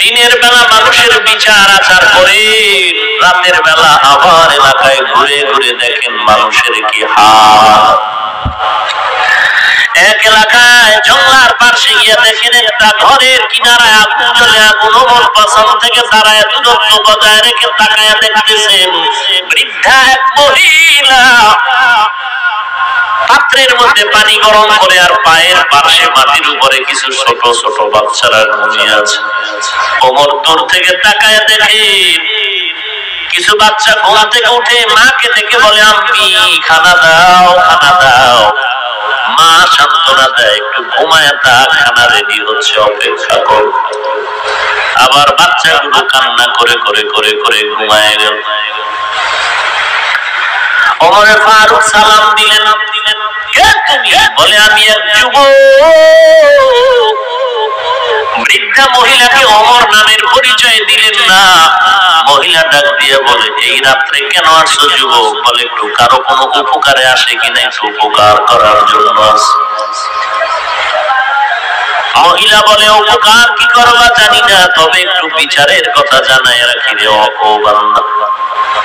দিনের বেলা মানুষের বিচার আচার করে, রাতের বেলা আবার এলাকায় ঘুরে ঘুরে দেখেন মানুষের কি হাল। এক এলাকায় জঙ্গলার পাশে গিয়ে দেখেন একটা ঘরের কিনারায় আগুন জ্বলে, আগুন ওমর পাশান থেকে দাঁড়ায় দূরত্ব বজায় রেখে তাকায় দেখতেছেন বৃদ্ধা এক মহিলা পাত্রের মধ্যে পানি গরম করে আর পায়ের পাশে মাটির উপরে কিছু ছোট ছোট বাচ্চারা ঘুমিয়ে আছে। ওমর দূর থেকে তাকায় দেখে কিছু বাচ্চা ঘুম থেকে উঠে মাকে দেখে বলে, আম্মি খানা দাও, খানা দাও। মা সান্ত্বনা দেয়, একটু ঘুমায় থাক, খানা রেডি হচ্ছে, অপেক্ষা কর। আবার বাচ্চাগুলো কান্না করে করে করে করে ঘুমায় গেল। ওমরে ফারুক সালাম দিলেন, কে তুমি? বলে, আমি এক যুবক। বৃদ্ধা মহিলাকে ওমর নামের পরিচয় দিলেন না। মহিলা ডাক দিয়ে বলে, এই রাত্রে কেন আসছো যুবক? বলে, একটু কারো কোনো উপকারে আসে কিনা, একটু উপকার করার জন্য আসে। মহিলা বলে, উপকার কি করবা জানি না, তবে একটু বিচারের কথা জানাই রাখি রে ও বান্দা।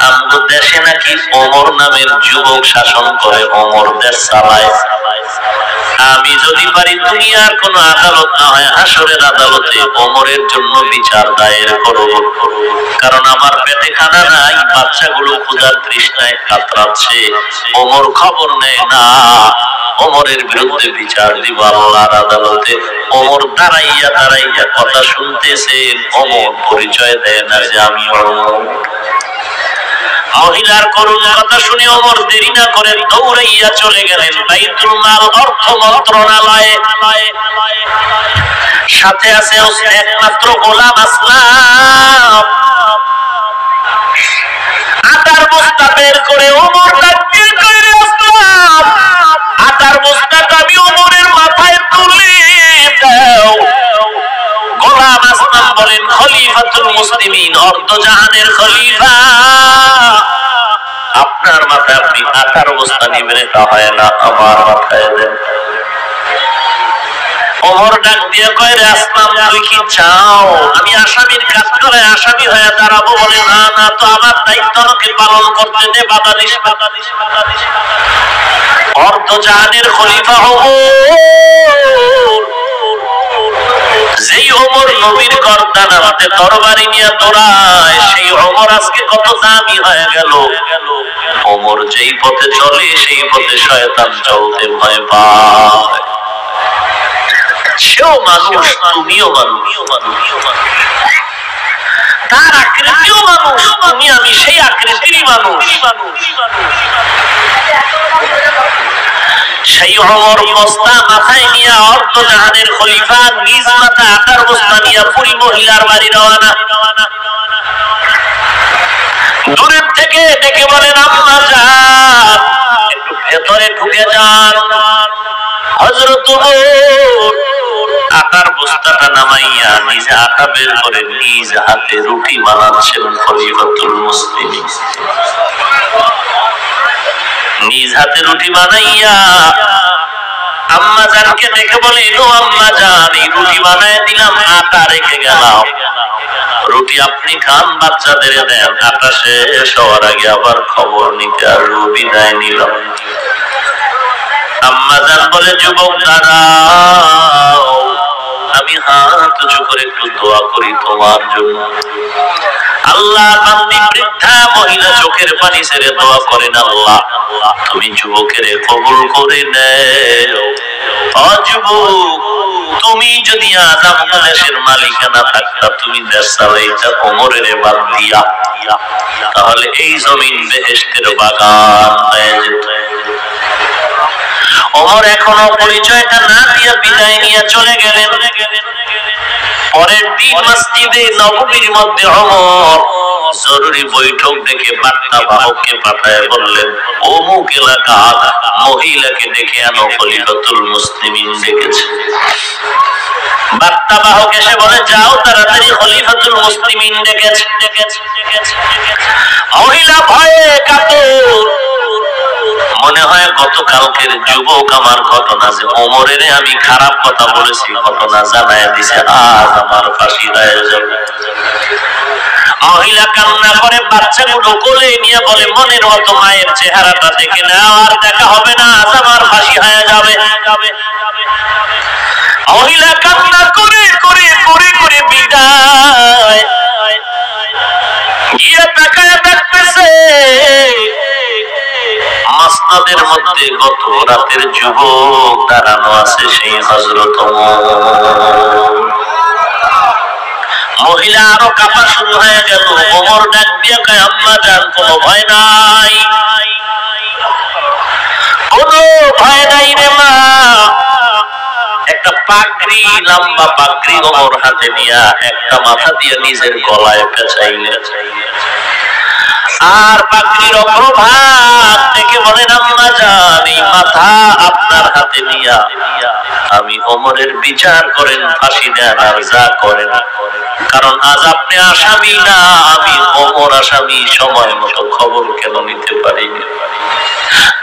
আমাদের দেশে নাকি ওমর নামের যুবক শাসন করে, ওমর দেশ চালায়। আমি যদি পারি দুনিয়ার কোন আদালত না হয় হাসরের আদালতে ওমরের জন্য বিচার দায়ের করব, কারণ আমার পেটে খানা নাই, বাচ্চাগুলো ক্ষুধার তৃষ্ণায় কাতরাচ্ছে, ওমর খবর নেয় না। ওমরের বিরুদ্ধে বিচার দিব আল্লাহর আদালতে। ওমর দাঁড়াইয়া দাঁড়াইয়া কথা শুনতেছেন, ওমর পরিচয় দেয় না যে আমি ওমর। মহিলার করুণ কথা শুনে ওমর দেরি না করে দৌড়াইয়া চলে গেলেন বাইতুল মাল অর্থ মন্ত্রণালয়ে। সাথে আছে একমাত্র গোলাম আসলাম। আটার বস্তা বের করে ওমর ডাকিয়ে কইরে, আসলাম আটার বস্তাটা আমি ওমরের মাথায় তুলে দাও। গোলাম আসলাম বলেন, খলিফাতুল মুসলিমিন, অর্ধ জাহানের খলিফা, আপনার মাথায় আপনি আটার অবস্থা নিবেন, তা হয় না, আমার মাথায় দেন। ওমর ডাক দিয়ে কয়, রে আসলাম, তুই কি চাও আমি আসামির কাজ করে আসামি হয়ে দাঁড়াবো? বলে, না না, তো আমার দায়িত্ব আমাকে পালন করতে দে, বাধা দিস, বাধা দিস, বাধা দিস। অর্ধ জাহানের খলিফা ওমর, যেই ওমর নবীর গর্দান হাতে তরবারি নিয়ে দৌড়ায়, সেই ওমর আজকে কত দামি হয়ে গেল। ওমর যেই পথে চলে সেই পথে শয়তান চলতে ভয় পায়। সেও মানুষ, তুমিও মানুষ, তার আকৃতিও মানুষ, তুমি আমি সেই আকৃতিরই মানুষ। সেই ওমর বস্তা মাথায় নিয়ে অর্ধ জাহানের খলিফা নিজ মাথায় আটার বস্তা নিয়ে পুরী মহিলার বাড়ি রওনা। দূরের থেকে ডেকে বলেন, আম্মা যান, একটু ভেতরে ঢুকে যান। হযরত ওমর আটার বস্তাটা নামাইয়া নিজে আটা বের করে নিজ হাতে রুটি বানাচ্ছেন খলিফাতুল মুসলিমিন। নিজ হাতে রুটি বানাইয়া আম্মা জানকে দেখে বলে, ও আম্মা জান, এই রুটি বানায় দিলাম, আটা রেখে গেলাম, রুটি আপনি খান, বাচ্চাদের দেন। আটা শেষ হওয়ার আগে আবার খবর নিতে আর বিদায় নিলাম। আম্মা জান বলে, যুবক দাঁড়াও, আমি হাত উঁচু করে একটু দোয়া করি তোমার জন্য। আল্লাহ বান্দি বৃদ্ধা মহিলা চোখের পানি ছেড়ে দোয়া করেন, আল্লাহ তুমি যুবকের কবুল করে নেও। যুবক, তুমি যদি আজ আমাদের দেশের মালিকানা থাকতা, তুমি দেশ চালাইতা ওমরের বাদ দিয়া, তাহলে এই জমিন বেহেশতের বাগান হয়ে যেত। ওমর এখনো পরিচয়টা না দিয়ে বিদায় নিয়ে চলে গেলেন। পরের দিন মসজিদে নববীর মধ্যে ওমর জরুরি বৈঠক ডেকে বার্তা বাহককে পাঠায় বললেন, অমুক এলাকার মহিলাকে ডেকে আনো, খলিফাতুল মুসলিমিন ডেকেছে। বার্তা বাহক এসে বলে, যাও তাড়াতাড়ি, খলিফাতুল মুসলিমিন ডেকেছে। মহিলা ভয়ে কাতর, মনে হয় গতকালকের যুবক আমার ঘটনা যে ওমরের আমি খারাপ কথা বলেছি ঘটনা জানায় দিছে, আজ আমার ফাঁসি হয়ে যাবে। মহিলা কান্না করে বাচ্চাগুলো কোলে নিয়ে বলে, মনের মতো মায়ের চেহারাটা দেখে না, আর দেখা হবে না, আজ আমার ফাঁসি হয়ে যাবে। মহিলা কান্না করে করে করে করে বিদায় গিয়ে তাকায় দেখতেছে মাসনাদের মধ্যে গত রাতের যুবক দাঁড়ানো আছে, সেই হযরত মহিলা আরো কাঁপা শুরু হয়ে গেল। ওমর ডাক দিয়ে কয়, আম্মা জান, কোনো ভয় নাই, কোনো ভয় নাই রে মা। একটা পাগড়ি, লম্বা পাগড়ি ওমর হাতে নিয়া একটা মাথা দিয়ে নিজের গলায় পেঁচাইলেন, আর পাগড়ির অগ্রভাগ থেকে বলেন, আম্মা জান, এই মাথা আপনার হাতে নিয়া আমি ওমরের বিচার করেন, ফাঁসি দেন আর যা করেন, কারণ আজ আপনি আসামি না, আমি ওমর আসামি, সময় মতো খবর কেন নিতে পারিনি?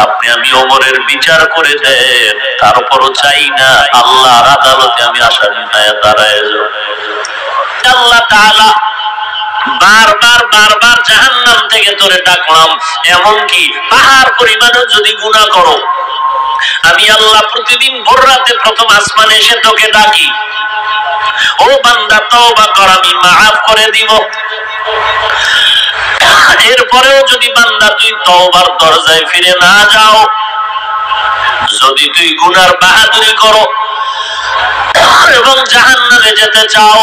আপনি আমি ওমরের বিচার করে দেন, তারপরও চাই না আল্লাহর আদালতে আমি আসামি হয়ে দাঁড়ায় যাব। আল্লাহ তাআলা বারবার বারবার জাহান্নাম থেকে তোরে ডাকলাম, এমনকি পাহাড় পরিমাণও যদি গুনাহ করো, আমি আল্লাহ প্রতিদিন ভোর রাতে প্রথম আসমানে এসে তোকে ডাকি, ও বান্দা তওবা কর, আমি মাফ করে দিব। এরপরেও যদি বান্দা তুই তওবার দরজায় ফিরে না যাও, যদি তুই গুনার বাহাদুরি করো এবং জাহান্নামে যেতে চাও,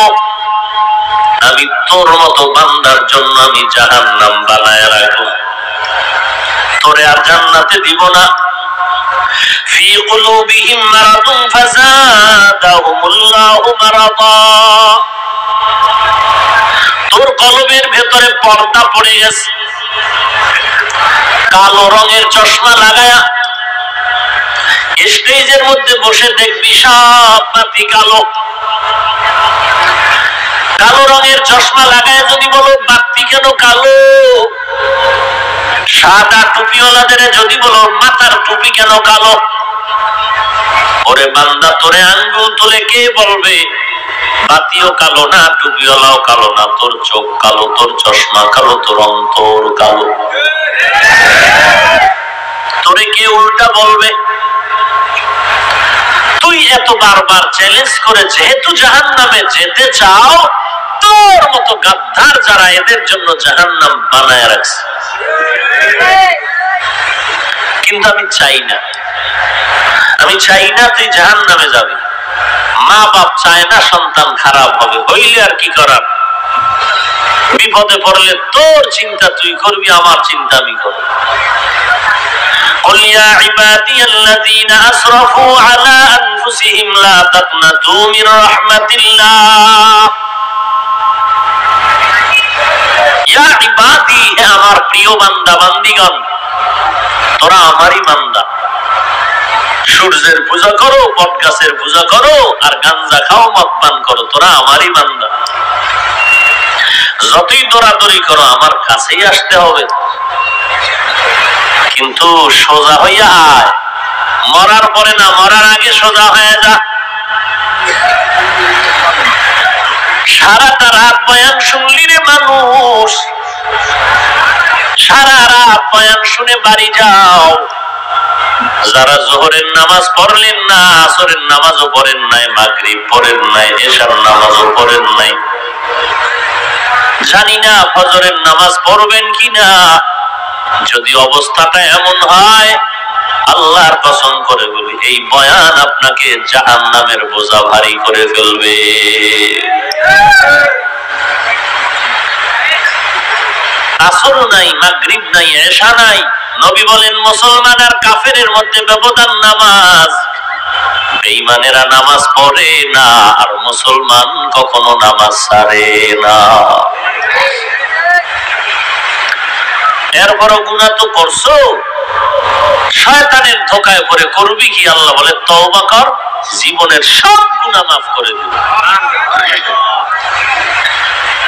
আমি তোর মতো বান্দার জন্য আমি জাহান্নাম বানায় রাখবো, তোরে আর জান্নাতে দিব না। ফি কুলুবিহিম মারাদুন ফাযাদাহুমুল্লাহু মারাদা, তোর কলবের ভেতরে পর্দা পড়ে গেছে, কালো রঙের চশমা লাগায়া স্টেজের মধ্যে বসে দেখবি সব বাতি কালো। কালো রঙের চশমা লাগায় যদি বলো বাতি কেন কালো, সাদা টুপিওয়ালাদের যদি বলো মাথার টুপি কেন কালো, ওরে বান্দা তোরে আঙ্গুল তুলে কে বলবে বাতিও কালো না, টুপিওয়ালাও কালো না, তোর চোখ কালো, তোর চশমা কালো, তোর অন্তর কালো। তোরে কে উল্টা বলবে? তুই এত বারবার চ্যালেঞ্জ করে যেহেতু জাহান্নামে যেতে চাও, তোর মতো গাদ্দার যারা এদের জন্য জাহান্নাম বানায় রাখছে। কিন্তু আমি চাই না, আমি চাই না তুই জাহান্নামে যাবি। মা বাপ চায় না সন্তান খারাপ হবে, হইলে আর কি করার? বিপদে পড়লে তোর চিন্তা তুই করবি, আমার চিন্তা আমি করব। قل يا عبادي الذين أسرفوا على أنفسهم لا تقنطوا من رحمة الله يا عبادي, আমার প্রিয় বান্দা বান্দিগণ, তোরা আমারই বান্দা। সূর্যের পূজা করো, বটগাছের পূজা করো, আর গাঞ্জা খাও, মদ পান করো, তোরা আমারই বান্দা। যতই দৌড়াদৌড়ি করো, আমার কাছেই আসতে হবে, কিন্তু সোজা হইয়া আয়, মরার পরে না, মরার আগে সোজা হয়ে যা। সারাটা রাত বয়ান শুনলি রে মানুষ, সারা রাত বয়ান শুনে বাড়ি যাও। যারা যোহরের নামাজ পড়লেন না, আসরের নামাজও পড়েন নাই, মাগরিব পড়েন নাই, এশার নামাজও পড়েন নাই, জানি না ফজরের নামাজ পড়বেন কিনা। যদি অবস্থাটা এমন হয়, আল্লাহর কসম করে বলি, এই বয়ান আপনাকে জাহান্নামের বোঝা ভারী করে ফেলবে। আসর নাই, মাগরিব নাই, এশা নাই। নবী বলেন মুসলমান আর কাফেরের মধ্যে ব্যবধান নামাজ। বেঈমানেরা নামাজ পড়ে না, আর মুসলমান কখনো নামাজ ছাড়ে না। এরপরও গুনাহ তো করছো, শয়তানের ধোকায় পড়ে করবি কি? আল্লাহ বলে তওবা কর, জীবনের সব গুনাহ মাফ করে দিবে।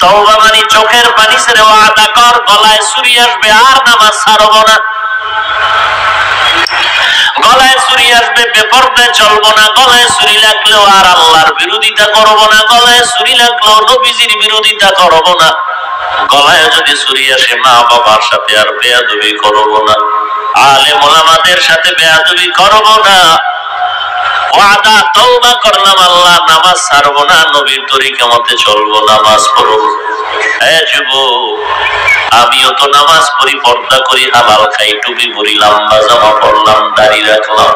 তওবা মানে চোখের পানি ছেড়ে ওয়াদা কর, গলায় ছুরি আসবে আর নামাজ ছাড়ব না। গলায় চুরি আসবে, বেপরদায় চলবো না। গলায় চুরি লাগলেও আর আল্লাহর বিরোধিতা করব না, গলায় চুরি লাগলেও নবীজির বিরোধিতা করব না। গলায় যদি চুরি আসে মা বাবার সাথে আর বেয়াদবি করব না, আলেম ওলামাদের সাথে বেয়াদবি করব না। ওয়াদা তওবা করলাম আল্লাহ, নামাজ ছাড়বো না, নবীর তরিকা মতে চলবো, নামাজ পড়ব। হ্যাঁ যুবক, আমিও তো নামাজ পড়ি, পর্দা করি, হালাল খাই, টুপি পরি, লম্বা জামা পরলাম, দাড়ি রাখলাম,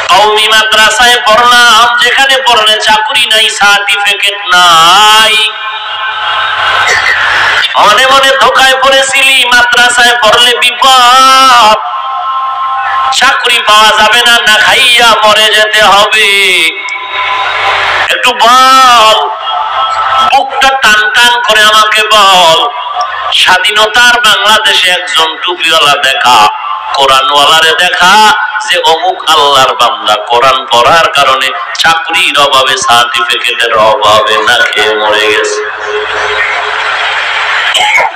কওমি মাদ্রাসায় পড়লাম, যেখানে পড়লে চাকরি নাই, সার্টিফিকেট নাই। মনে মনে ধোকায় পড়েছিলি, মাদ্রাসায় পড়লে বিপদ, চাকরি পাওয়া যাবে না, না খাইয়া মরে যেতে হবে। একটু বল, বুকটা টান টান করে আমাকে বল, স্বাধীনতার বাংলাদেশে একজন টুপিওয়ালা দেখা, কোরআনওয়ালারে দেখা যে অমুক আল্লাহর বান্দা কোরআন পড়ার কারণে চাকরির অভাবে, সার্টিফিকেটের অভাবে না খেয়ে মরে গেছে?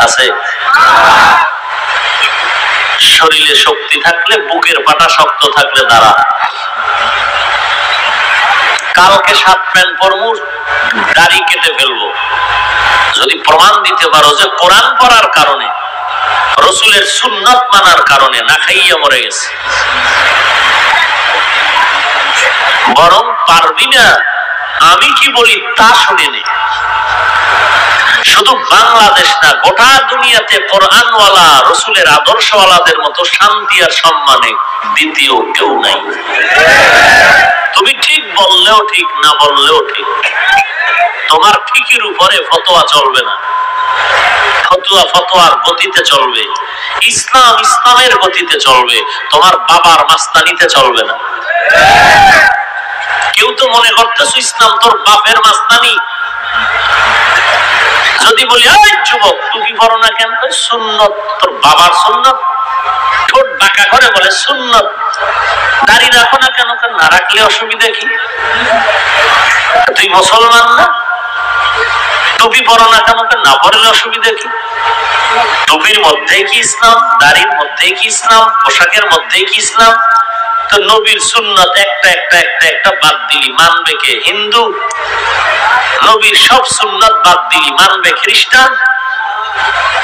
আছে? শরীরে শক্তি থাকলে, বুকের পাটা শক্ত থাকলে দাঁড়া। কালকে শার্ট প্যান্ট পরমু, দাড়ি কেটে ফেলবো, যদি প্রমাণ দিতে পারো যে কোরআন পড়ার কারণে, রসুলের সুন্নাত মানার কারণে না খাইয়া মরে গেছে। বরং পারবি না, আমি কি বলি তা শুনে নে। শুধু বাংলাদেশ না, গোটা দুনিয়াতে কোরআনওয়ালা, রসুলের আদর্শওয়ালাদের মতো শান্তি আর সম্মানে দ্বিতীয় কেউ নাই। তুমি ঠিক বললেও ঠিক, না বললেও ঠিক, তোমার ঠিকের উপরে ফতোয়া চলবে না। ফতোয়া ফতোয়ার গতিতে চলবে, ইসলাম ইসলামের গতিতে চলবে, তোমার বাবার মাস্তানিতে চলবে না। কেউ তো মনে করতেছো ইসলাম তোর বাপের মাস্তানি। যদি বলি ওই যুবক টুপি পরো না কেন, সুন্নত, তোর বাবার সুন্নত। ঠোঁট বাঁকা করে বলে সুন্নত। দাড়ি রাখো না কেন, না রাখলে অসুবিধা কি? তুই মুসলমান না? টুপি পরো না কেন, না পরলে অসুবিধা কি? টুপির মধ্যে কি ইসলাম? দাড়ির মধ্যে কি ইসলাম? পোশাকের মধ্যে কি ইসলাম? তো নবীর সুন্নত একটা একটা একটা একটা বাদ দিলি, মানবে কে? হিন্দু। নবীর সব সুন্নত বাদ দিলি, মানবে খ্রিস্টান।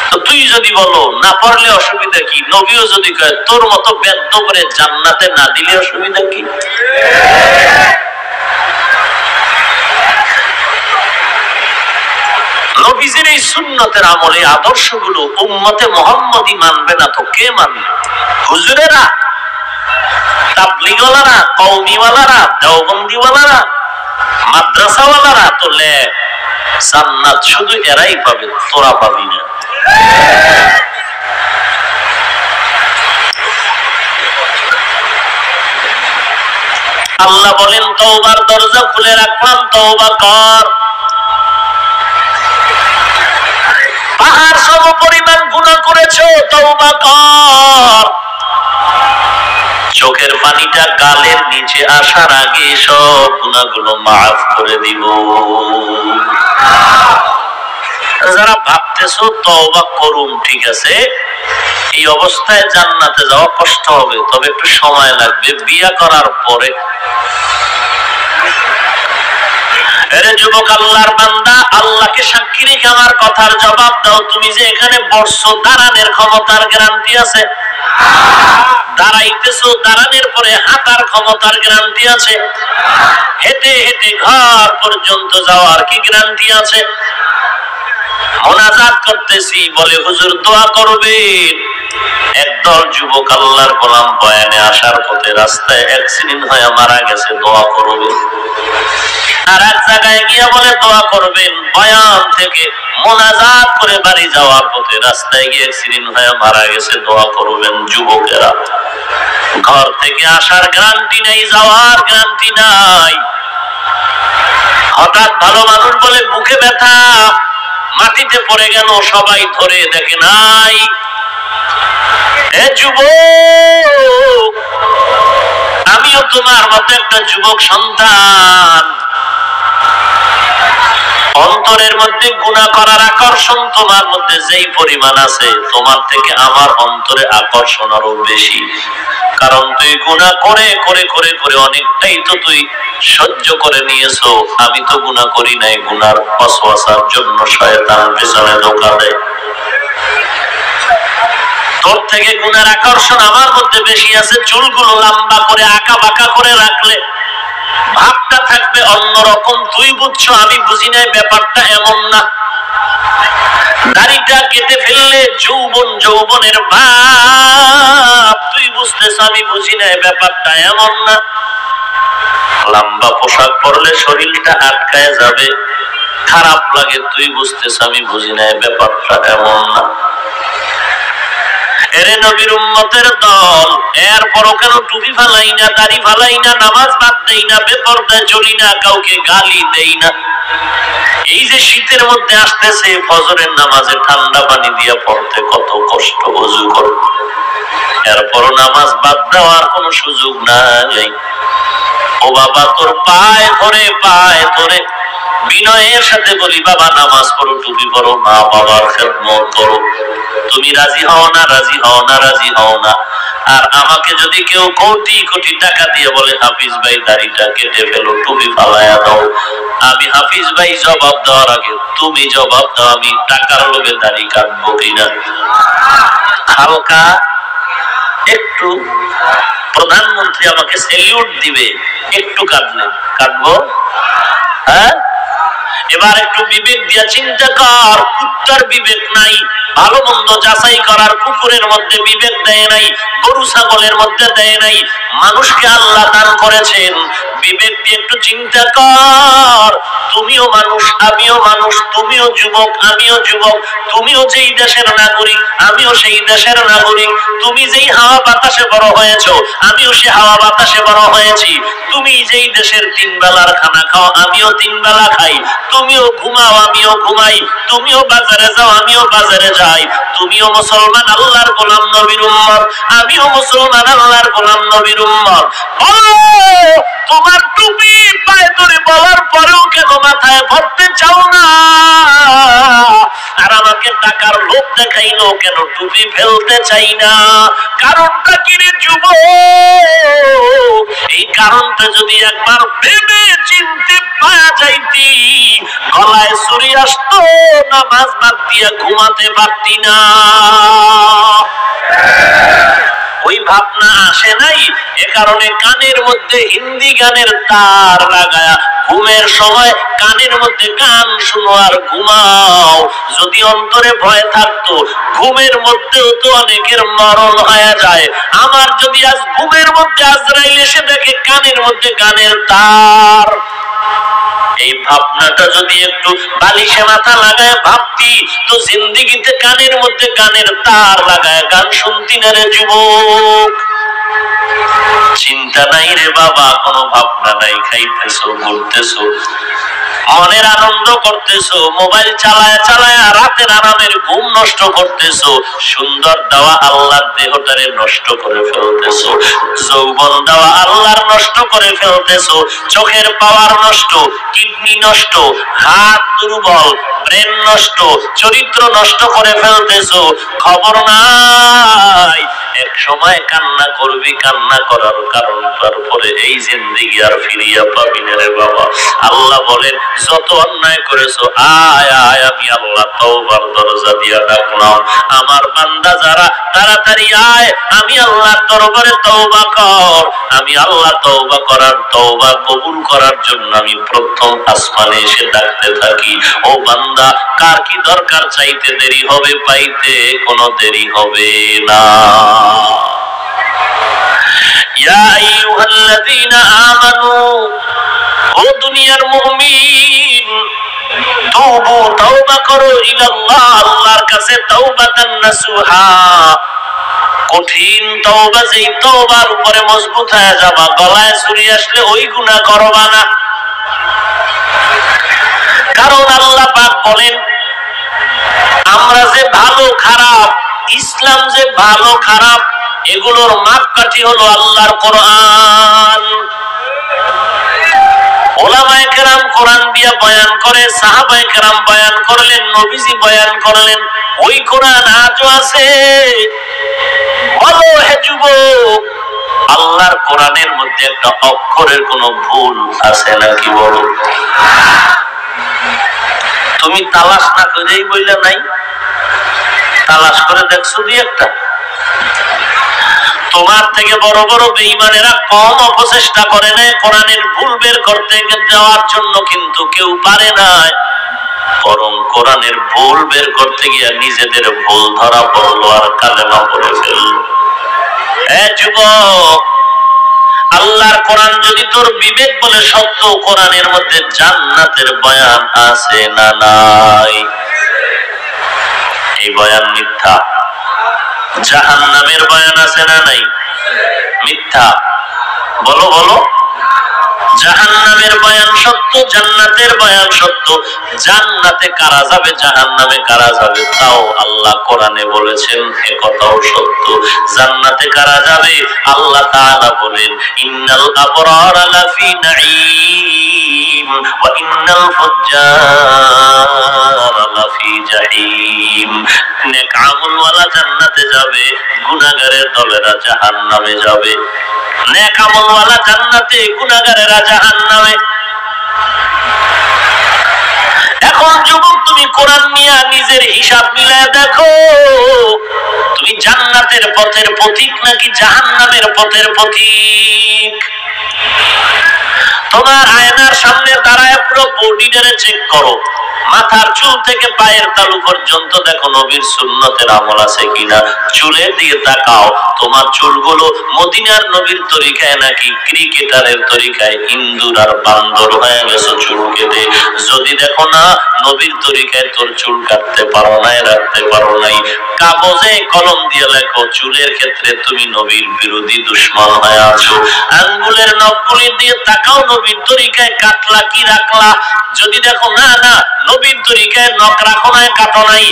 তো তুই যদি বলো না পড়লে অসুবিধা কি, নবীও যদি কয় তোর মতো বেদ্য করে জান্নাতে না দিলে অসুবিধা কি? নবীজির এই সুন্নতের আমলে আদর্শগুলো উম্মতে মুহাম্মদী মানবে না তো কে মানবে? হুজুরেরা, তাবলীগওয়ালারা, কওমিওয়ালারা, দেওবন্দিওয়ালারা, মাদ্রাসাওয়ালারা তো লেখ, জান্নাত শুধু এরাই পাবে, তোরা পাবি না। আল্লাহ বলেন তওবার দরজা খুলে রাখলাম, তওবা কর। পাহাড় সম পরিমাণ গুনাহ করেছো, তওবা কর। চোখের পানিটা গালের নিচে আসার আগে সব গুনাহগুলো মাফ করে দিব। যারা ভাবতেছো তওবা করুন, ঠিক আছে, এই অবস্থায় জান্নাতে যাওয়া কষ্ট হবে, তবে একটু সময় লাগবে, বিয়ে করার পরে। আরে যুবক, আল্লাহর বান্দা, আল্লাহকে সাক্ষী রেখে আমার কথার জবাব দাও। তুমি যে এখানে বসছো, দাঁড়ানোর ক্ষমতার গ্যারান্টি আছে? দাঁড়াইতেছো, দাঁড়ানোর পরে হাঁটার ক্ষমতার গ্যারান্টি আছে? হেঁটে হেঁটে ঘর পর্যন্ত যাওয়ার কি গ্যারান্টি আছে? মোনাজাত করতেছি বলে হুজুর দোয়া করবেন। একদল যুবক আল্লাহর গোলাম বয়ানে আসার পথে রাস্তায় অ্যাক্সিডেন্ট হয়ে মারা গেছে, দোয়া করবেন। আর এক জায়গায় গিয়ে বলে দোয়া করবেন, বয়ান থেকে মোনাজাত করে বাড়ি যাওয়ার পথে রাস্তায় গিয়ে অ্যাক্সিডেন্ট হয়ে মারা গেছে, দোয়া করবেন। যুবকেরা, ঘর থেকে আসার গ্যারান্টি নেই, যাওয়ার গ্যারান্টি নাই। হঠাৎ ভালো মানুষ বলে বুকে ব্যথা, মাটিতে পড়ে গেল, সবাই ধরে দেখে নাই। এ যুবক, আমিও তোমার মতো একটা যুবক সন্তান। অন্তরের মধ্যে গুনাহ করার আকর্ষণ আকর্ষণ তোমার মধ্যে যেই পরিমাণ আছে, তোমার থেকে আমার অন্তরে আকর্ষণ আরো বেশি। কারণ তুই গুনাহ করে করে করে করে অনেকটাই তো তুই সহ্য করে নিয়েছো। আমি তো গুনাহ করি নাই, গুনার ওয়াসওয়াসার জন্য শয়তান পেছনে ধোঁকা দেয়। তোর থেকে গুনার আকর্ষণ আমার মধ্যে বেশি আছে। চুলগুলো লম্বা করে আঁকা বাঁকা করে রাখলে ভাবটা থাকবে অন্যরকম। তুই বুঝছো, আমি বুঝি নাই, ব্যাপারটা এমন না। দাড়িটা কেটে ফেললে যৌবন, যৌবনের ভাব তুই বুঝতেছ, আমি বুঝি নাই, ব্যাপারটা এমন না। লম্বা পোশাক পরলে শরীরটা আটকায় যাবে, খারাপ লাগে, তুই বুঝতেছ, আমি বুঝি নাই, ব্যাপারটা এমন না। এরে নবীর উম্মতের দল, এরপরও কেন টুপি ফালাই না, দাড়ি ফালাই না, নামাজ বাদ দেই না, বেপরদায় চলি না, কাউকে গালি দেই না? এই যে শীতের মধ্যে আসতেছে, ফজরের নামাজে ঠান্ডা পানি দিয়ে পড়তে কত কষ্ট, ওযু করে, এরপরও নামাজ বাদ দেওয়ার কোনো সুযোগ নাই। ও বাবা, তোর পায়ে ধরে, পায়ে ধরে বিনয়ের সাথে বলি, বাবা নামাজ পড়ো, টুপি পড়ো, মা বাবার খেদমত করো। তুমি রাজি হও না, রাজি হও না, রাজি হও না। আর আমাকে যদি কেউ কোটি কোটি টাকা দিয়ে বলে, হাফিজ ভাই দাড়িটা কেটে ফেলো, টুপি ফালায়া দাও, আমি হাফিজ ভাই জবাব দেওয়ার আগে তুমি জবাব দাও, আমি টাকার লোভে দাড়ি কাটবো কিনা। হালকা একটু প্রধানমন্ত্রী আমাকে সেলিউট দিবে, একটু কাটলে কাটবো। হ্যাঁ, এবার একটু বিবেক দিয়া চিন্তা কর। কুত্তার বিবেক নাই, ভালো মন্দ যাচাই করার কুকুরের মধ্যে বিবেক দেয় নাই, গরু ছাগলের মধ্যে দেয় নাই। মানুষকে আল্লাহ দান করেছেন, বিবেক দিয়ে একটু চিন্তা কর। তুমিও মানুষ, আমিও মানুষ, তুমিও যুবক, আমিও যুবক, তুমিও যেই দেশের নাগরিক, আমিও সেই দেশের নাগরিক। তুমি যেই হাওয়া বাতাসে বড় হয়েছো, আমিও সে হাওয়া বাতাসে বড় হয়েছি। তুমি যেই দেশের 3 বেলার খানা খাও, আমিও 3 বেলা খাই। তুমিও ঘুমাও, আমিও ঘুমাই। তুমিও বাজারে যাও, আমিও বাজারে যাই। তুমিও মুসলমান, আল্লাহর গোলাম, নবীর উম্মত, আমিও মুসলমান, আল্লাহর গোলাম, নবীর উম্মত। বলো, তোমার টুপি পায়ে ধরে বলার পরেও কেন মাথায় ভরতে চাও না? আর আমাকে টাকার লোভ দেখাইলো কেন টুপি ফেলতে চাই না? কারণটা কি রে যুবক? এই কারণটা যদি একবার ভেবে চিনতে পাওয়া যাইতি, গলায় ছুরি আসতো, নামাজ বাদ দিয়া ঘুমাতে পারতি না। ওই ভাবনা আসে নাই, এ কারণে কানের মধ্যে হিন্দি গানের তার লাগায়া ঘুমের সময় কানের মধ্যে গান শুনো আর ঘুমাও। যদি অন্তরে ভয় থাকতো, ঘুমের মধ্যেও তো অনেকের মরণ হয়ে যায়। আমার যদি আজ ঘুমের মধ্যে আজরাইল এসে দেখে কানের মধ্যে গানের তার, এই ভাবনাটা যদি একটু বালিশে মাথা লাগায় ভাবতি, তো জিন্দেগিতে কানের মধ্যে গানের তার লাগায় গান শুনতি না রে যুবক। চিন্তা নাই রে বাবা, কোনো ভাবনা নাই, খাইতেছো, ঘুরতেছো, মনের আনন্দ করতেছো, মোবাইল চালায় চালায় রাতের আরামের ঘুম নষ্ট করতেছো, সুন্দর দেওয়া আল্লাহর দেহটারে নষ্ট করে ফেলতেছো, যৌবন দেওয়া আল্লাহর নষ্ট করে ফেলতেছো, চোখের পাওয়ার নষ্ট, কিডনি নষ্ট, হাত দুর্বল, ব্রেন নষ্ট, চরিত্র নষ্ট করে ফেলতেছো। খবর নাই, এক সময় কান্না করবি, কান্না করার কারণ তারপরে এই জিন্দেগি আর ফিরিয়া পাবি না রে বাবা। আল্লাহ বলেন, যত অন্যায় করেছো, আয় আয়, আমি আল্লাহ তওবার দরজা দিয়া ডাকলাম। আমার বান্দা যারা, তাড়াতাড়ি আয়, আমি আল্লাহর দরবারে তওবা কর। আমি আল্লাহ তওবা করার, তওবা কবুল করার জন্য আমি প্রথম আসমানে এসে ডাকতে থাকি। ও বান্দা, কার কি দরকার? চাইতে দেরি হবে, পাইতে কোনো দেরি হবে না। ইয়া আইয়ুহাল্লাযীনা আমানু, ও দুনিয়ার মুমিন, তুবু, তওবা করো, ইলাল্লাহ, আল্লাহর কাছে, তাওবাতান নাসুহা, কঠিন তওবা, যেই তওবার উপরে মজবুত হয়ে যাবা, গলায় ছুরি আসলে ওই গুনাহ করবা না। কারণ আল্লাহ পাক বলেন, আমরা যে ভালো খারাপ, ইসলাম যে ভালো খারাপ, এগুলোর মাপকাঠি হলো আল্লাহর কোরআন। ওলামায়ে কেরাম কোরআন দিয়ে বয়ান করে, সাহাবায়ে কেরাম বয়ান করলেন, নবীজি বয়ান করলেন, ওই কোরআন আজও আছে। বলো হে যুবক, আল্লাহর কোরআনের মধ্যে একটা অক্ষরের কোনো ভুল আছে নাকি? বলো। তুমি তালাশ না করেই বইলা নাই, তালাশ করে দেখছো দুই একটা? তোমার থেকে বড় বড় বেঈমানেরা কম অপচেষ্টা করে নাই কোরআনের ভুল বের করতে যাওয়ার জন্য, কিন্তু কেউ পারে নাই। বরং কোরআনের ভুল বের করতে গিয়ে নিজেদের ভুল ধরা পড়লো আর কালেমা পড়ে ফেললো। যুবক, আল্লাহর কোরআন যদি তোর বিবেক বলে সত্য, কোরআনের মধ্যে জান্নাতের বয়ান আছে না নাই? এই বয়ান মিথ্যা। জাহান্নামের বয়ান আছে না নাই? মিথ্যা। বলো বলো। জাহান্নামের বয়ান সত্য, জান্নাতের বয়ান সত্য। জান্নাতে কারা যাবে, জাহান্নামে কারা যাবে, তাও আল্লাহ কোরআনে বলেছেন, এ কথাও সত্য। জান্নাতে কারা যাবে, আল্লাহ তাআলা বলেন, ইন্নাল আবরারা লাফি নাঈম ওয়া ইন্নাল ফুজ্জারা লাফি জাহিম। নেক আমলওয়ালা জান্নাতে যাবে, গুনাহগারের দলেরা জাহান্নামে যাবে। নেক আমলওয়ালা জান্নাতে, গুনাহগারেরা জাহান্নামে। এখন যুবক, তুমি কোরআন নিয়ে নিজের হিসাব মিলায় দেখো, তুমি জান্নাতের পথের পথিক নাকি জাহান্নামের পথের পথিক? তোমার আয়নার সামনে দাঁড়ায় পুরো বডিটারে চেক করো, মাথার চুল থেকে পায়ের তালু পর্যন্ত দেখো নবীর সুন্নতের আমল আছে কিনা। চুলের দিকে তাকাও, তোমার চুলগুলো মদিনার নবীর তরিকায় নাকি ক্রিকেটারের তরিকায় ইন্দুর আর বান্দর হয়ে গেছো চুল কেটে। যদি দেখো না নবীর তরিকায় তোর চুল কাটতে পারো নাই, রাখতে পারো নাই, কাগজে কলম দিয়ে লেখো, চুলের ক্ষেত্রে তুমি নবীর বিরোধী দুশ্মন হয়ে আছো। আঙ্গুলের নখগুলি দিয়ে তাকাও, নবীর তরিকায় কাটলা কি রাখলা। যদি দেখো না না নবীর তরিকায় নখ রাখো নাই, কাটো নাই,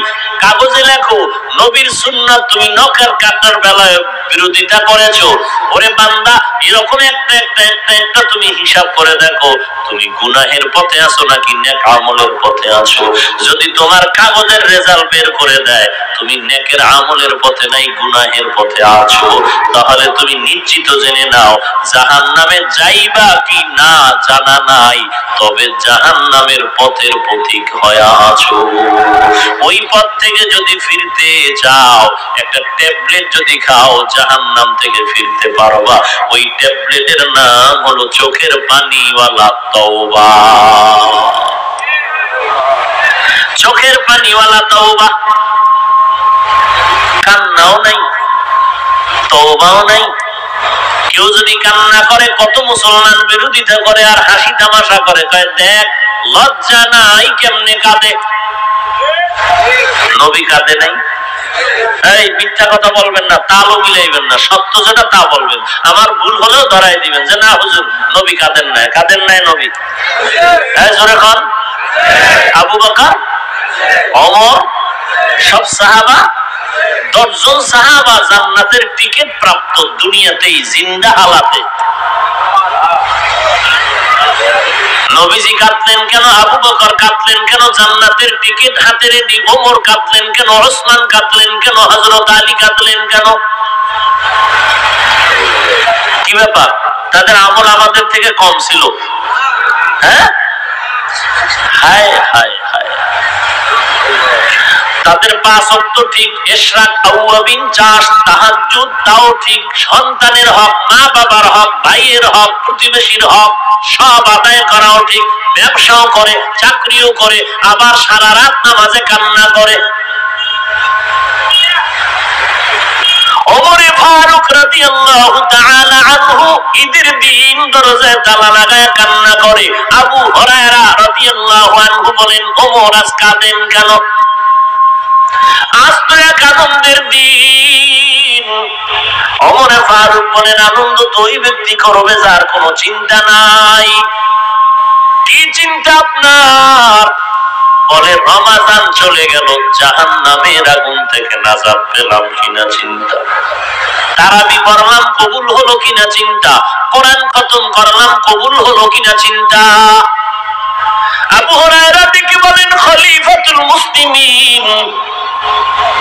কাগজে লেখো নবীর সুন্নাত, তুমি নখের কাটার বেলায় বিরোধিতা করেছো। ওরে বান্দা, এরকম একটা একটা একটা একটা তুমি হিসাব করে দেখো, তুমি গুনাহের পথে আছো নাকি নেক আমলের পথে আছো। যদি তোমার কাগজের রেজাল্ট বের করে দেয় তুমি নেকের আমলের পথে নাই, গুনাহের পথে আছো, তাহলে তুমি নিশ্চিত জেনে নাও জাহান্নামে যাইবা কি না জানা নাই, তবে জাহান্নামের পথের পথিক হয়ে আছো। ওই পথ থেকে যদি ফিরতে চাও, একটা ট্যাবলেট যদি খাও, জাহান্নাম থেকে ফিরতে পারবা। ওই ট্যাবলেটের নাম হলো চোখের পানিওয়ালা তওবা। চোখের পানিওয়ালা তওবা। কান্নাও নাই, তওবাও নাই। কেউ যদি কান্না করে, কত মুসলমান বিরোধিতা করে আর হাসি তামাশা করে, কয় দেখ লজ্জা নাই কেমনে কাঁদে। নবী কাঁদে নাই? এই মিথ্যা কথা বলবেন না, তালও মিলাইবেন না, সত্য যেটা তা বলবেন। আমার ভুল হলেও ধরাই দিবেন যে না হুজুর নবী কাঁদেন নাই। কাঁদেন নাই নবী? জোরে কন। আবু বকর, ওমর, সব সাহাবা, 10 জন সাহাবা জান্নাতের টিকিট প্রাপ্ত দুনিয়াতেই জিন্দা হালাতে। নবীজি কাঁদলেন কেন? আবু বকর কাঁদলেন কেন? জান্নাতের টিকিট হাতে রেডি। ওমর কাঁদলেন কেন? ওসমান কাঁদলেন কেন? হযরত আলী কাঁদলেন কেন? কি ব্যাপার? তাদের আমল আমাদের থেকে কম ছিল? হ্যাঁ, হায় হায় হায়। তাদের 5 ওয়াক্ত ঠিক, ইশরাক, আওয়াবিন, চাষ, তাহাজ্জুদ তাও ঠিক, সন্তানের হক, মা বাবার হক, ভাইয়ের হক, প্রতিবেশীর হক সব আদায় করাও ঠিক। ব্যবসাও করে, চাকরিও করে, আবার সারা রাত নামাজে কান্না করে। ওমরে ফারুক রাদিয়াল্লাহু তাআলা আনহু ঈদের দিন দরজায় তালা লাগায় কান্না করে। আবু হুরায়রা রাদিয়াল্লাহু আনহু বলেন, ওমর আজ কাঁদেন কেন? আজ তো এক আনন্দের দিন। ওমরে ফারুক বলেন, আনন্দ তো ওই ব্যক্তি করবে যার কোনো চিন্তা নাই। কি চিন্তা আপনার? বলে রমাজান চলে গেল, জাহান্নামের আগুন থেকে নাজাত পেলাম কিনা চিন্তা, তারাবি পড়লাম কবুল হলো কিনা চিন্তা, কোরআন খতম করলাম কবুল হলো কিনা চিন্তা। আবু হুরায়রা থেকে বলেন খলিফাতুল মুসলিমিন,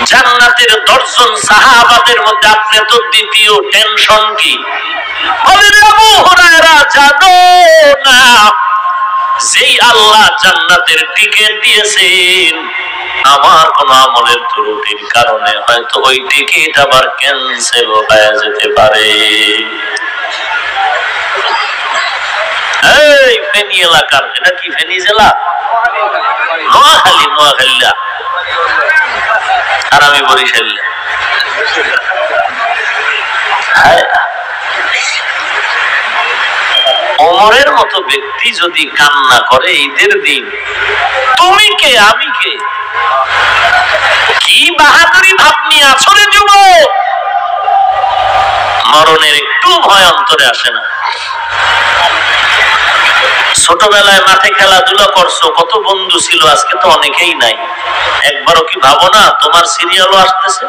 জান্নাতের 10 জন সাহাবাদের মধ্যে আপনি তো দ্বিতীয়, টেনশন কি? বলেন আবু হুরায়রা জানো না, যেই আল্লাহ জান্নাতের টিকিট দিয়েছেন, আমার কোন আমলের ত্রুটির কারণে হয়তো ওই টিকিট আবার ক্যান্সেল হয়ে যেতে পারে। এই ফেনী এলাকার, এটা কি ফেনী জেলা? নোয়াখালী, নোয়াখালী আর আমি বরিশাল। ওমরের মতো ব্যক্তি যদি কান্না করে ঈদের দিন, তুমি কে আমি কে? কি বাহাদুরি ভাব নিয়ে আছো রে যুবক! মরণের একটু ভয় অন্তরে আসে না? ছোটবেলায় মাঠে খেলাধুলা করছো, কত বন্ধু ছিল, আজকে তো অনেকেই নাই। একবারও কি ভাবো না তোমার সিরিয়ালও আসতেছে?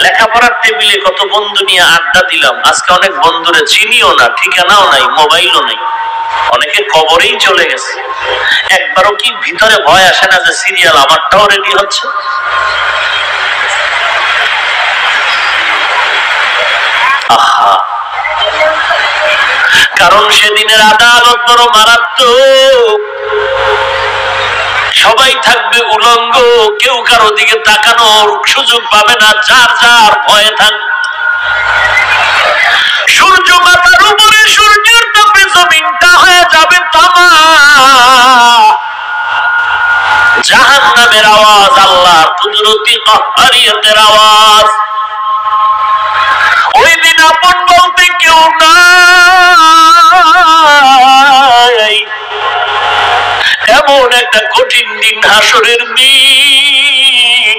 লেখাপড়ার টেবিলে কত বন্ধু নিয়ে আড্ডা দিলাম, আজকে অনেক বন্ধুরে চিনিও না, ঠিকানাও নাই, মোবাইলও নেই, অনেকে কবরেই চলে গেছে। একবারও কি ভিতরে ভয় আসে না যে সিরিয়াল আমারটাও রেডি হচ্ছে? আহা, কারণ সেদিনের আদালত বড় মারাত্মক। সবাই থাকবে উলঙ্গ, কেউ কারো দিকে তাকানোর সুযোগ পাবে না, যার যার ভয়ে থাকবে। সূর্য মাথার উপরে, সূর্যের তাপে জমিনটা হয়ে যাবে তামা। জাহান্নামের আওয়াজ আল্লাহর কুদরতি কাহ্হারিয়তের আওয়াজ। ওই দিন আপন বলতে কেউ নাই, এমন একটা কঠিন দিন, হাসরের দিন।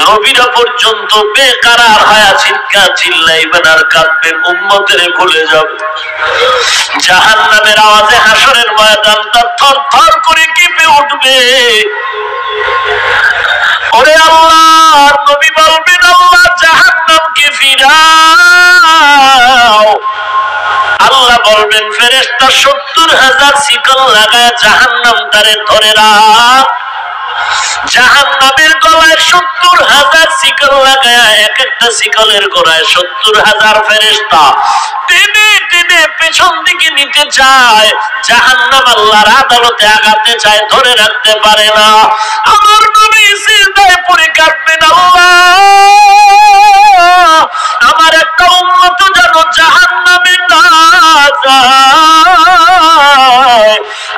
নবীরা পর্যন্ত বেকারার হায়া চিৎকার চিল্লাইবেন আর কাঁদবেন, উম্মতের ভুলে যাবে। জাহান্নামের আওয়াজে হাসরের ময়দানটা থর থর করে কেঁপে উঠবে। ওরে আল্লাহ, নবী বলবেন আল্লাহ জাহান্নামকে ফিরাও। আল্লাহ বলবেন ফেরেশতা 70,000 শিকল লাগায় জাহান্নামটারে ধরে রাখ। জাহান্নামের গলায় 70,000 শিকল লাগায়, এক একটা শিকলের গোড়ায় 70,000 ফেরেশতা টেনে টেনে পেছন দিকে নিতে চায়। জাহান্নাম আল্লাহর আদালতে আগাতে চায়, ধরে রাখতে পারে না। আমার নবী সিজদায় পড়ে কাঁদবেন, আল্লাহ আমার একটা উম্মত যেন জাহান্নামে না যায়।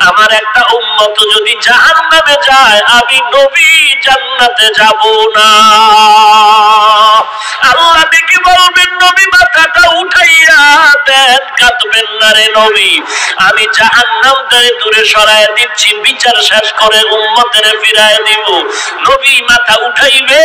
আমার একটা উম্মত যদি জাহান্নামে যায়, আমি নবী জান্নাতে যাব না। আল্লাহ ডেকে বলবেন নবী মাথাটা উঠাইয়া দেন, কাঁদবেন না রে নবী, আমি জাহান্নামটারে দূরে সরায় দিচ্ছি, বিচার শেষ করে উম্মতের ফিরায় দিব। নবী মাথা উঠাইবে,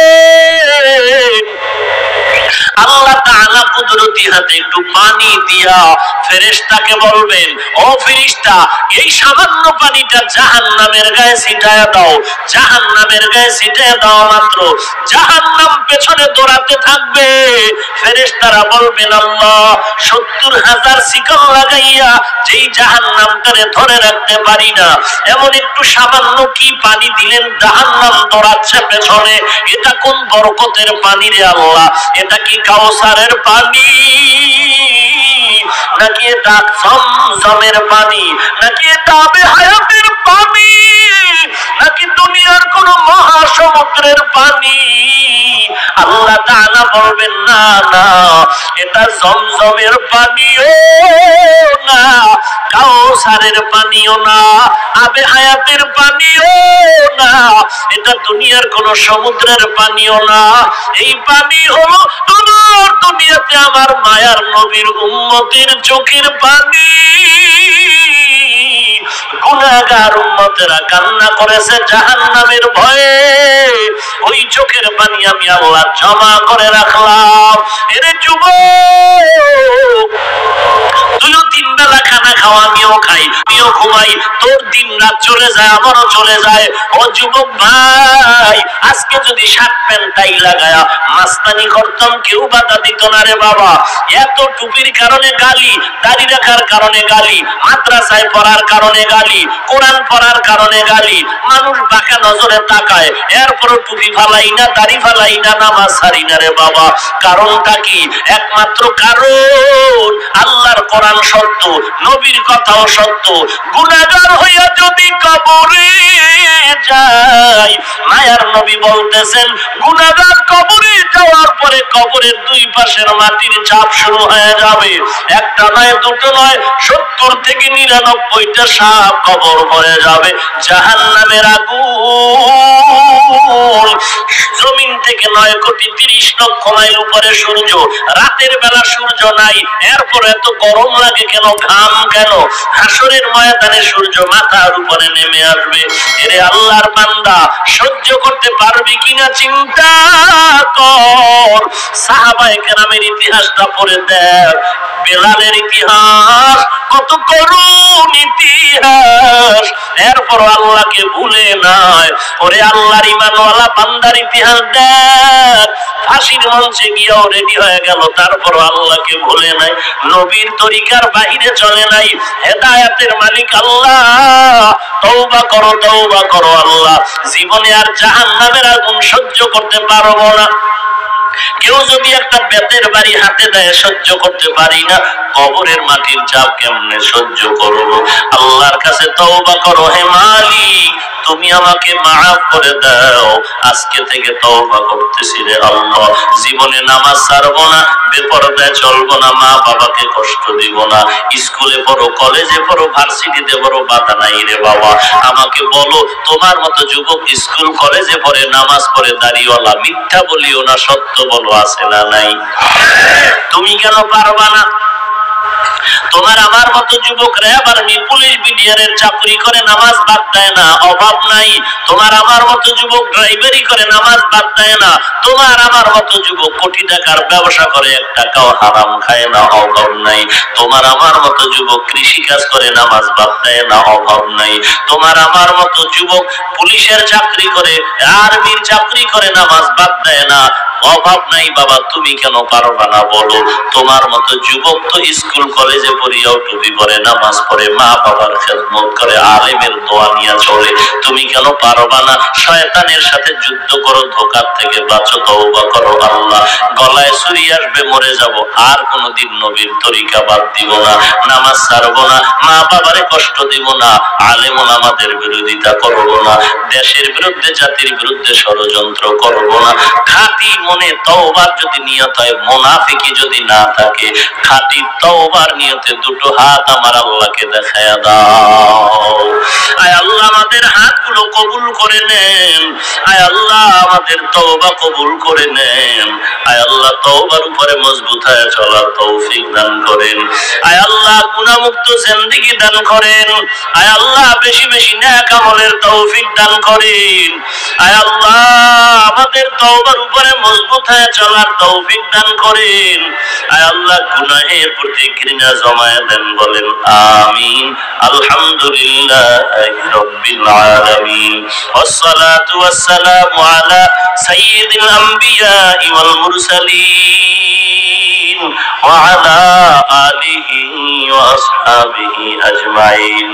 আল্লাহ তাআলা কুদরতি হাতে একটু পানি দিয়া ফেরেশতাকে বলবেন, ও ফেরেশতা এই সামান্য পানিটা জাহান্নামের গায়ে ছিটায়া দাও। জাহান্নামের গায়ে ছিটায়া দেওয়া মাত্র জাহান্নাম পেছনে দৌড়াতে থাকবে। ফেরেশতারা বলবেন আল্লাহ 70,000 শিকল লাগাইয়া যেই জাহান্নামটারে ধরে রাখতে পারি না, এমন একটু সামান্য কি পানি দিলেন, জাহান্নাম দৌড়াচ্ছে পেছনে। এটা কোন বরকতের পানি রে আল্লাহ? এটা কি কাউসারের পানি, নাকি এটা জমজমের পানি, নাকি এটা আবে হায়াতের পানি, নাকি দুনিয়ার কোন মহাসমুদ্রের পানি? আল্লাহ তাআলা বলবেন না না, এটা জমজমের পানিও না, কাউসারের পানিও না, আবে হায়াতের পানিও না, এটা দুনিয়ার কোন সমুদ্রের পানিও না। এই পানি হলো আমার দুনিয়াতে আমার মায়ার নবীর উম্মতের চোখের পানি। গুনাহগার উম্মতেরা কান্না করেছে জাহান্নামের ভয়ে, ওই চোখের পানি আমি আল্লাহ জমা করে রাখলাম। এর যুবক তুইও 3 বেলা খানা খাওয়া, আমিও খাই, আমিও ঘুমাই, তোর দিন রাত চলে যায়, আমারও চলে যায়। ও যুবক ভাই, আজকে যদি শার্ট প্যান্ট টাই লাগায়া মাস্তানি করতাম, কেউ বাধা দিত না রে বাবা। এত টুপির কারণে গালি, দাড়ি রাখার কারণে গালি, মাদ্রাসায় পড়ার কারণে গালি, কোরআন পড়ার কারণে গালি, মানুষ বাঁকা নজরে তাকায়, এরপরও টুপি ফালাই না, দাড়ি ফালাই না, নামাজ ছাড়ি না রে বাবা। কারণটা কি? একমাত্র কারণ আল্লাহর কোরআন সত্য, নবীর কথাও সত্য। গুনাহগার হইয়া যদি কবরে যায়, মায়ার নবী বলতেছেন, গুনাহগার কবরে যাওয়ার পরে কবরের 2 পাশের মাটির চাপ শুরু হয়ে যাবে। একটা নয়, দুটো নয়, 70 থেকে 99টা সাপ কবর ভরে যাবে। জাহান্নামের আগুন, জমিন থেকে 9 কোটি 30 লক্ষ মাইল উপরে সূর্য, রাতের বেলা সূর্য নাই, এরপর এত গরম লাগে কেন, ঘাম কেন? হাসরের ময়দানে সূর্য মাথার উপরে নেমে আসবে। এরে আল্লাহর বান্দা, সহ্য করতে পারবি কিনা চিন্তা কর। সাহাবায়ে কেরামের ইতিহাসটা পড়ে দেখ, বেলালের ইতিহাস কত করুণ ইতিহাস, এরপর আল্লাহকে ভুলে নাই। ওরে আল্লাহর ঈমানওয়ালা বান্দার ইতিহাস দেখ, ফাঁসির মঞ্চে গিয়েও রেডি হয়ে গেল, তারপর আল্লাহকে ভুলে নাই, নবীর তরিকার বাহিরে চলে নাই। হেদায়েতের মালিক আল্লাহ, তওবা করো আল্লাহ, জীবনে আর জাহান্নামের আগুন সহ্য করতে পারবো না। কেউ যদি একটা বেতের বাড়ি হাতে দেয়, সহ্য করতে পারি না, কবরের মাটির চাপ কেমনে সহ্য করবো? আল্লাহর কাছে তওবা করো, হে মালিক তুমি আমাকে মাফ করে দাও, আজকে থেকে তওবা করতেছি রে আল্লাহ। জীবনে নামাজ ছাড়বো না, বেপরদায় চলবো না, মা বাবাকে কষ্ট দিব না, স্কুলে পড়ো, কলেজে পড়ো, ভার্সিটিতে পড়ো, বাধা নাই রে বাবা। আমাকে বলো, তোমার মতো যুবক স্কুল কলেজে পড়ে, নামাজ পড়ে, দাড়িওয়ালা, মিথ্যা বলিও না, সত্য বলো, আছে না নাই? তুমি কেন পারবা না? তোমার আমার মতো যুবক র্যাব আর্মি পুলিশ বিডিআরের চাকরি করে, নামাজ বাদ দেয় না, অভাব নাই। তোমার আমার মতো যুবক ড্রাইভারি করে, নামাজ বাদ দেয় না। তোমার আমার মতো যুবক কোটি টাকার ব্যবসা করে, 1 টাকাও হারাম খায় না, অভাব নাই। তোমার আমার মতো যুবক কৃষি কাজ করে, নামাজ বাদ দেয় না, অভাব নাই। তোমার আমার মতো যুবক পুলিশের চাকরি করে, আর্মির চাকরি করে, নামাজ বাদ দেয় না, অভাব নাই। বাবা তুমি কেন পারবা না বলো? তোমার মতো যুবক তো স্কুল কলেজে পড়িয়াও টুপি পরে, নামাজ পড়ে, মা বাবার খেদমত করে, আলেমের দোয়া নিয়ে চলে, তুমি কেন পারবা না? শয়তানের সাথে যুদ্ধ করো, ধোঁকার থেকে বাঁচো, তওবা করো আল্লাহ। গলায় ছুরি আসবে, মরে যাব, আর কোনদিন নবীর তরিকা বাদ দিব না, নামাজ ছাড়বো না, মা বাবারে কষ্ট দিব না, আলেম ওলামাদের বিরোধিতা করব না, দেশের বিরুদ্ধে জাতির বিরুদ্ধে ষড়যন্ত্র করব না। খাঁটি মনে তওবার যদি নিয়ত হয়, মুনাফিকি যদি না থাকে, খাঁটি তওবার নিয়তে 2 হাত আমার আল্লাহকে দেখায়া দাও। আয় আল্লাহ আমাদের হাতগুলো কবুল করে নেন, আয় আল্লাহ আমাদের তওবা কবুল করে নেন, আয় আল্লাহ তওবার উপরে মজবুত হয়ে চলার তৌফিক দান করেন, আয় আল্লাহ গুনাহমুক্ত জিন্দেগি দান করেন, আয় আল্লাহ বেশি বেশি নেক আমলের তৌফিক দান করেন, আয় আল্লাহ আমাদের তওবার উপরে মজবুত হয়ে চলার তৌফিক দান করেন, আয় আল্লাহ গুনাহের প্রতি ঘৃণা জমায়ে দেন, বলেন আমিন। আলহামদুলিল্লাহি রাব্বিল আলামিন, ওয়াসসালাতু ওয়াসসালামু আলা সাইয়্যিদিল আমবিয়া ওয়াল মুরসালিন ওয়া আলা আলিহি ওয়া আসহাবিহি আজমাইন।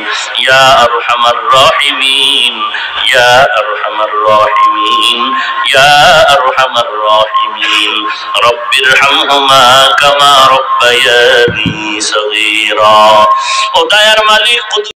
ইয়া আরহামার রাহিমিন, ইয়া আরহামার রাহিমিন, ইয়া আরহামার রাহিমিন। রব্বিরহামহুমা কামা রব্বায়ানি সগীরা। ও দয়ার মালিক